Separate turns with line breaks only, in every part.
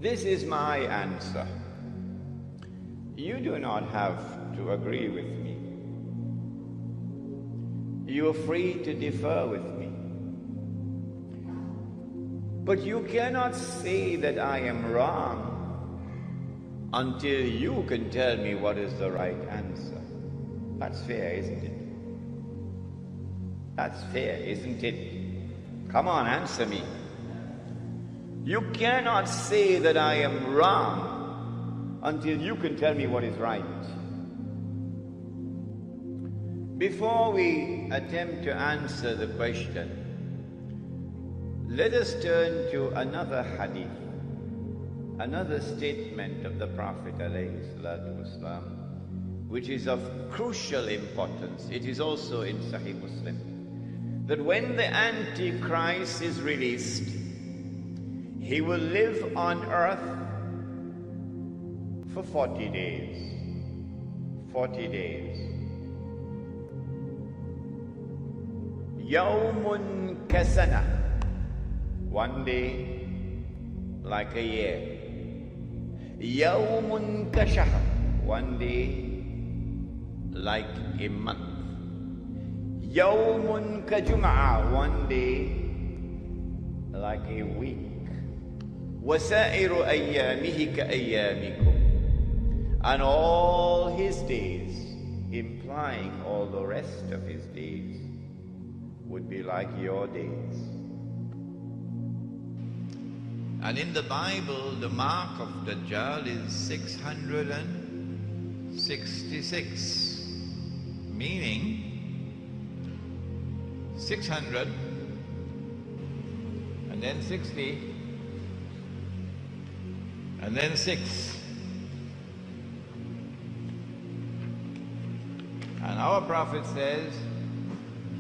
This is my answer. You do not have to agree with me. You are free to differ with me. But you cannot say that I am wrong until you can tell me what is the right answer. That's fair, isn't it? That's fair, isn't it? Come on, answer me. You cannot say that I am wrong until you can tell me what is right. Before we attempt to answer the question, let us turn to another hadith, another statement of the Prophet ﷺ, which is of crucial importance. It is also in Sahih Muslim, that when the Antichrist is released, he will live on earth for 40 days. 40 days. Yawmun kasana. One day like a year. Yawmun kashahr. One day like a month. Yawmun kajum'a. One day like a week. وَسَائِرُ أَيَّامِهِ كَأَيَّامِكُمْ. And all his days, implying all the rest of his days, would be like your days. And in the Bible, the mark of Dajjal is 666, meaning 600 and then 60 and then 6. And our Prophet says,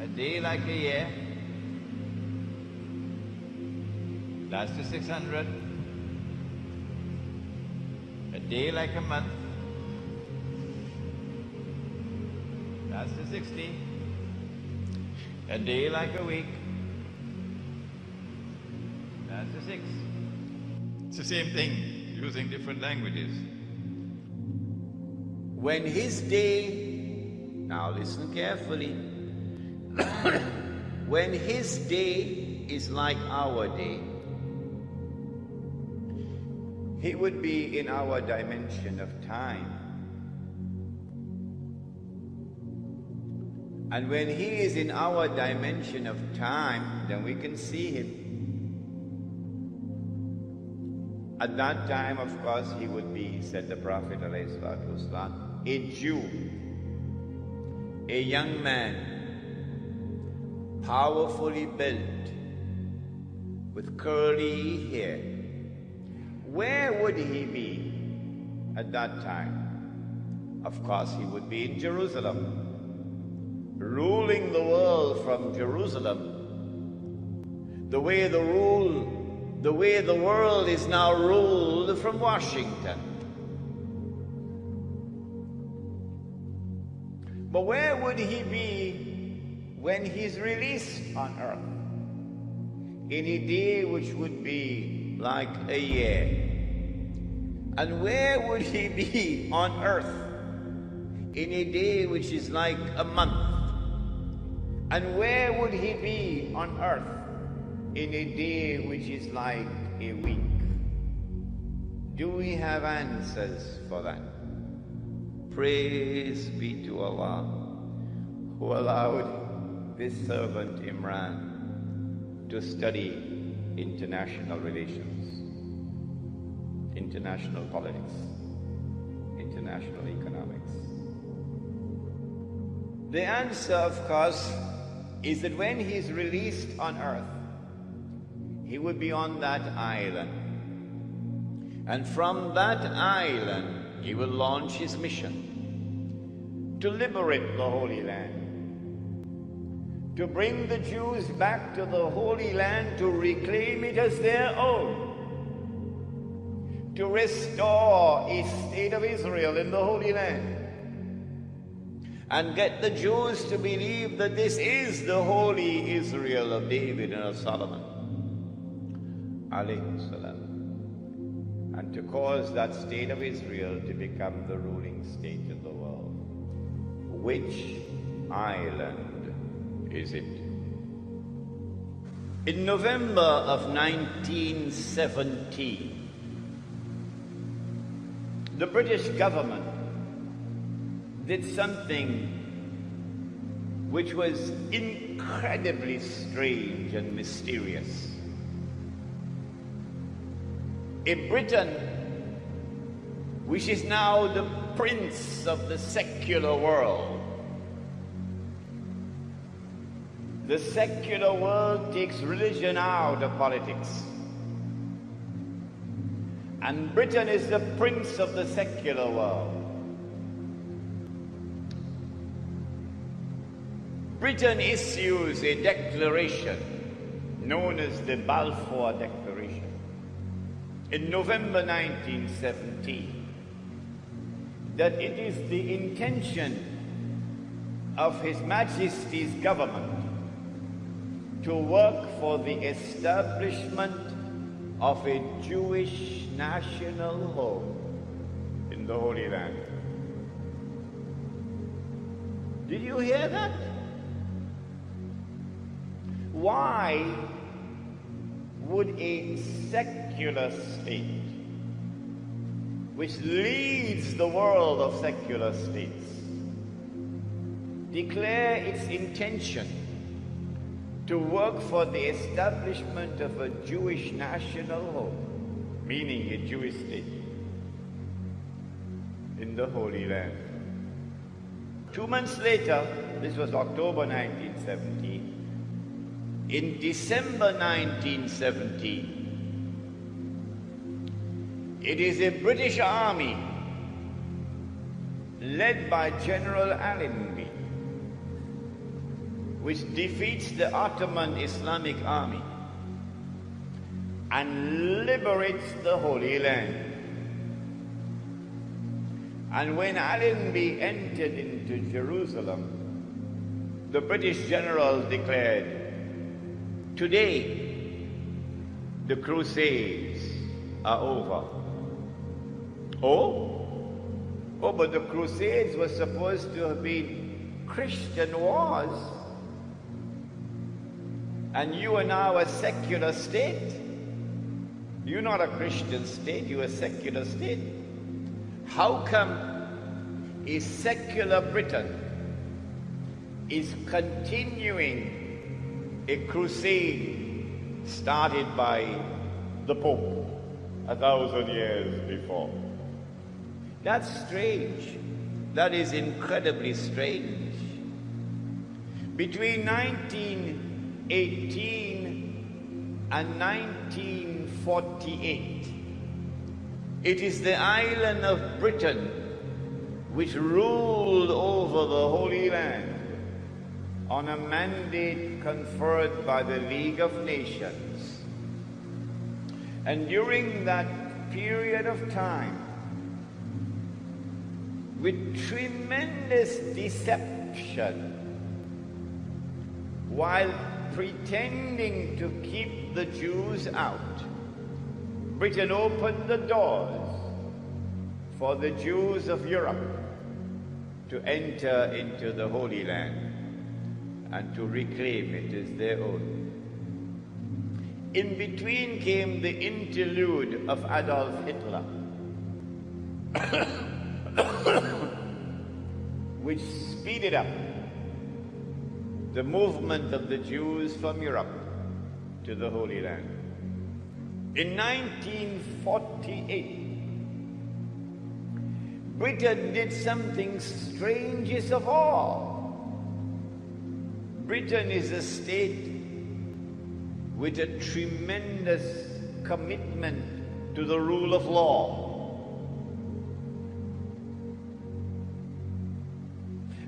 a day like a year, that's the 600. A day like a month, that's the 60. A day like a week, that's the 6. It's the same thing, using different languages. When his day, now listen carefully, when his day is like our day, he would be in our dimension of time. And when he is in our dimension of time, then we can see him. At that time, of course, he would be, said the Prophet ﷺ, a Jew, a young man, powerfully built, with curly hair. Where would he be at that time? Of course, he would be in Jerusalem, ruling the world from Jerusalem. The way the world is now ruled from Washington. But where would he be when he's released on earth? In a day which would be like a year. And where would he be on earth in a day which is like a month? And where would he be on earth in a day which is like a week? Do we have answers for that? Praise be to Allah, who allowed this servant Imran to study international relations, international politics, international economics. The answer, of course, is that when he's released on earth, he would be on that island. And from that island, he will launch his mission to liberate the Holy Land, to bring the Jews back to the Holy Land, to reclaim it as their own, to restore a state of Israel in the Holy Land, and get the Jews to believe that this is the holy Israel of David and of Solomon, alayhi salam. and to cause that state of Israel to become the ruling state in the world. Which island is it? In November of 1917, the British government did something which was incredibly strange and mysterious. A Britain, which is now the prince of the secular world. The secular world takes religion out of politics. And Britain is the prince of the secular world. Britain issues a declaration known as the Balfour Declaration in November 1917 that it is the intention of His Majesty's government to work for the establishment of a Jewish national home in the Holy Land. Did you hear that? Why would a secular state, which leads the world of secular states, declare its intention to work for the establishment of a Jewish national home, meaning a Jewish state, in the Holy Land? 2 months later, this was October 1917, in December 1917, it is a British army led by General Allenby, which defeats the Ottoman Islamic army and liberates the Holy Land. And when Allenby entered into Jerusalem, the British generals declared, "Today, the Crusades are over." Oh, but the Crusades were supposed to have been Christian wars. And you are now a secular state. You're not a Christian state, you're a secular state. How come a secular Britain is continuing a crusade started by the Pope 1,000 years before? That's strange. That is incredibly strange. Between 1918 and 1948, it is the island of Britain which ruled over the Holy Land on a mandate conferred by the League of Nations. And during that period of time, with tremendous deception, while pretending to keep the Jews out, Britain opened the doors for the Jews of Europe to enter into the Holy Land and to reclaim it as their own. In between came the interlude of Adolf Hitler, which speeded up the movement of the Jews from Europe to the Holy Land. In 1948, Britain did something strangest of all. Britain is a state with a tremendous commitment to the rule of law.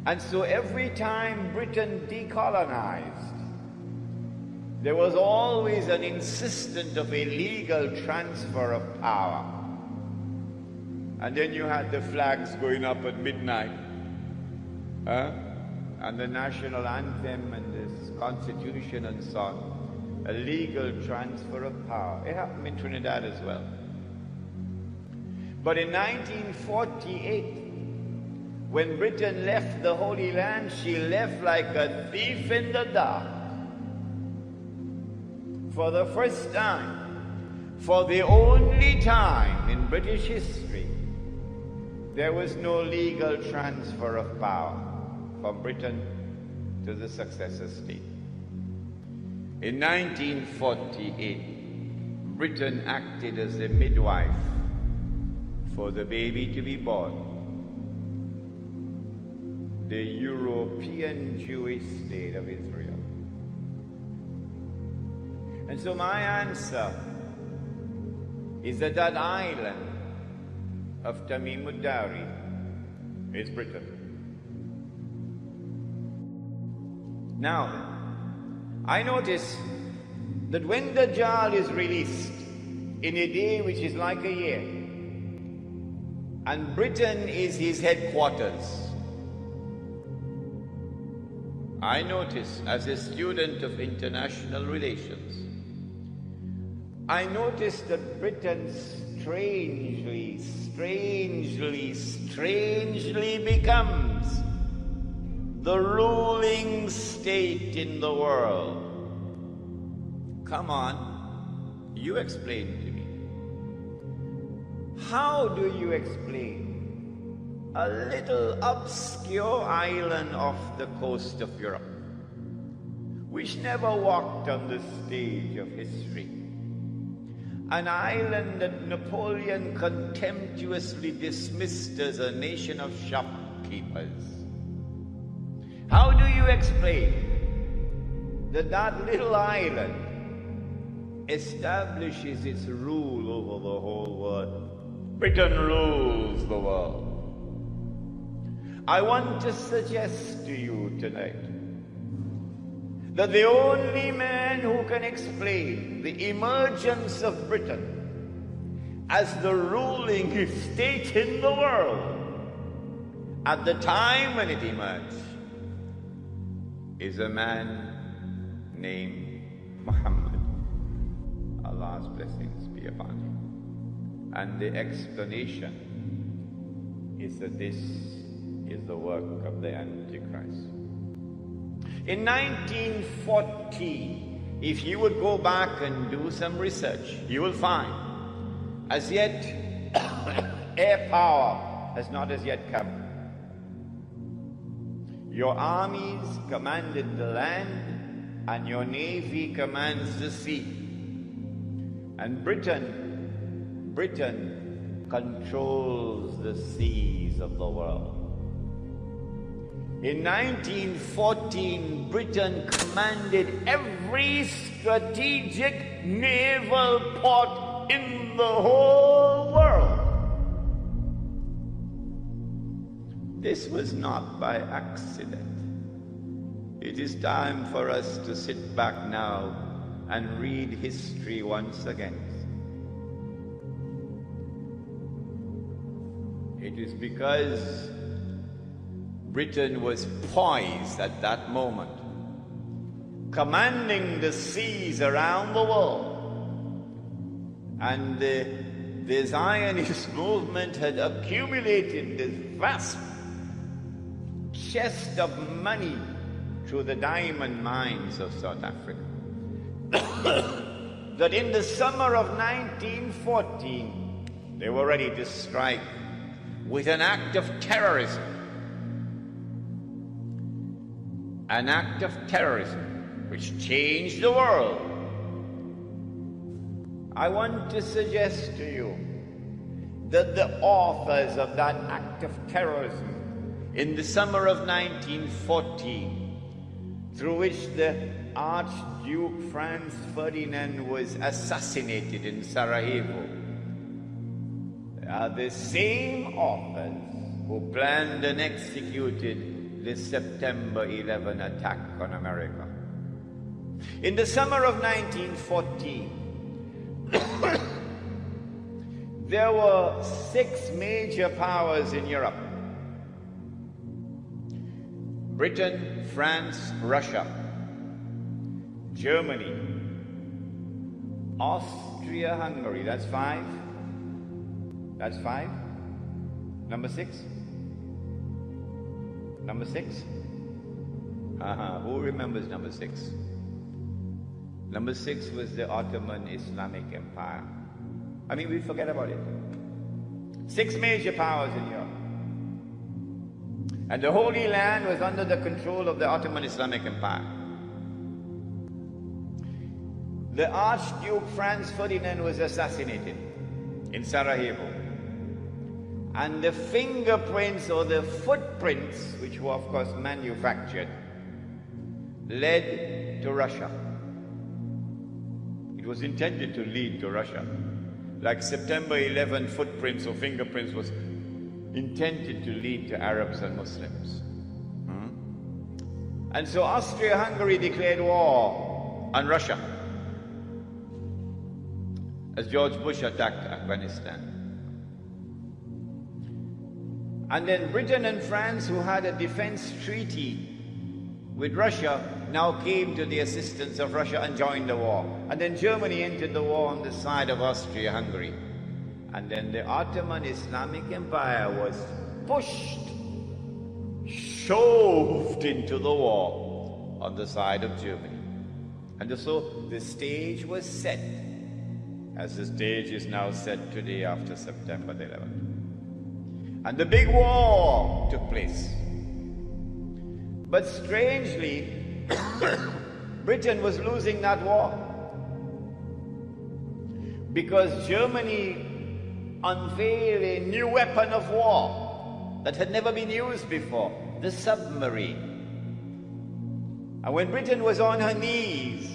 And so every time Britain decolonized, there was always an insistence of a legal transfer of power. And then you had the flags going up at midnight, and the national anthem and the Constitution and so on. A legal transfer of power. It happened in Trinidad as well. But in 1948, when Britain left the Holy Land, she left like a thief in the dark. For the first time, for the only time in British history, there was no legal transfer of power from Britain to the successor state. In 1948, Britain acted as a midwife for the baby to be born, the European Jewish state of Israel. And so my answer is that that island of Tamim ud-Dari is Britain. Now, I notice that when Dajjal is released in a day which is like a year, and Britain is his headquarters, I notice, as a student of international relations, I notice that Britain strangely becomes the ruling state in the world. Come on, you explain to me. How do you explain a little obscure island off the coast of Europe, which never walked on the stage of history? An island that Napoleon contemptuously dismissed as a nation of shopkeepers. How do you explain that that little island establishes its rule over the whole world? Britain rules the world. I want to suggest to you tonight that the only man who can explain the emergence of Britain as the ruling state in the world at the time when it emerged is a man named Muhammad. Allah's blessings be upon him. And the explanation is that this is the work of the Antichrist. In 1940, if you would go back and do some research, you will find, as yet, air power has not as yet come. Your armies commanded the land, and your navy commands the sea. And Britain controls the seas of the world. In 1914, Britain commanded every strategic naval port in the whole world. This was not by accident. It is time for us to sit back now and read history once again. It is because Britain was poised at that moment, commanding the seas around the world, and the Zionist movement had accumulated this vast chest of money through the diamond mines of South Africa. That in the summer of 1914, they were ready to strike with an act of terrorism. An act of terrorism which changed the world. I want to suggest to you that the authors of that act of terrorism in the summer of 1914, through which the Archduke Franz Ferdinand was assassinated in Sarajevo, are the same authors who planned and executed the September 11 attack on America. In the summer of 1914, there were 6 major powers in Europe: Britain, France, Russia, Germany, Austria-Hungary, that's 5, That's 5. Number 6? Number 6? Who remembers number 6? Number 6 was the Ottoman Islamic Empire. I mean, we forget about it. 6 major powers in Europe. And the Holy Land was under the control of the Ottoman Islamic Empire. The Archduke Franz Ferdinand was assassinated in Sarajevo. And the fingerprints or the footprints, which were of course manufactured, led to Russia. It was intended to lead to Russia. Like September 11 footprints or fingerprints was intended to lead to Arabs and Muslims. And so Austria-Hungary declared war on Russia as George Bush attacked Afghanistan. And then Britain and France, who had a defense treaty with Russia, now came to the assistance of Russia and joined the war. And then Germany entered the war on the side of Austria-Hungary. And then the Ottoman Islamic Empire was pushed, shoved into the war on the side of Germany. And so the stage was set, as the stage is now set today after September the 11th. And the big war took place. But strangely, Britain was losing that war, because Germany unveiled a new weapon of war that had never been used before, the submarine. And when Britain was on her knees,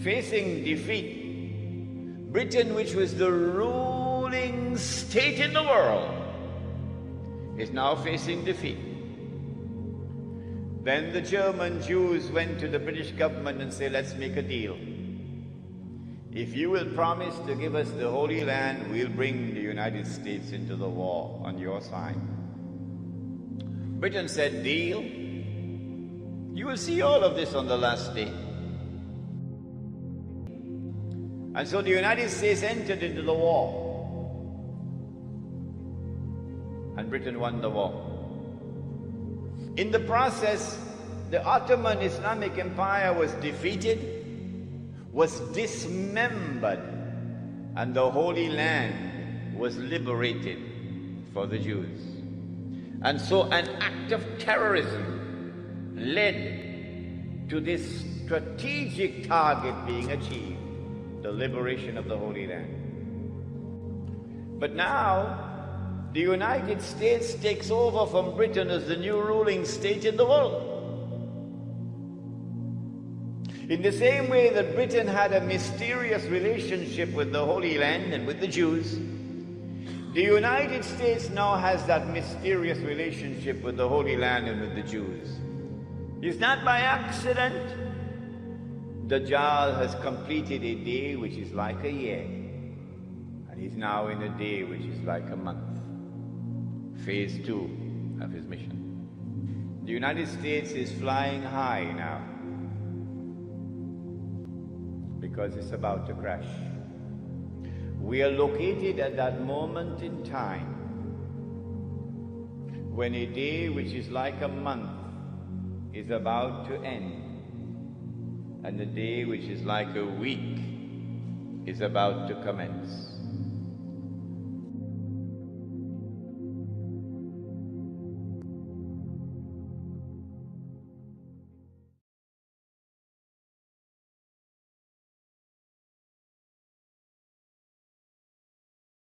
facing defeat, Britain, which was the ruling state in the world, is now facing defeat. Then the German Jews went to the British government and said, let's make a deal. If you will promise to give us the Holy Land, we'll bring the United States into the war on your side. Britain said, deal. You will see all of this on the last day. And so the United States entered into the war. And Britain won the war. In the process, the Ottoman Islamic Empire was defeated, was dismembered, and the Holy Land was liberated for the Jews. And so an act of terrorism led to this strategic target being achieved, the liberation of the Holy Land. But now, the United States takes over from Britain as the new ruling state in the world. In the same way that Britain had a mysterious relationship with the Holy Land and with the Jews, the United States now has that mysterious relationship with the Holy Land and with the Jews. It's not by accident. Dajjal has completed a day which is like a year, and he's now in a day which is like a month. Phase 2 of his mission. The United States is flying high now because it's about to crash. We are located at that moment in time when a day which is like a month is about to end, and the day which is like a week is about to commence.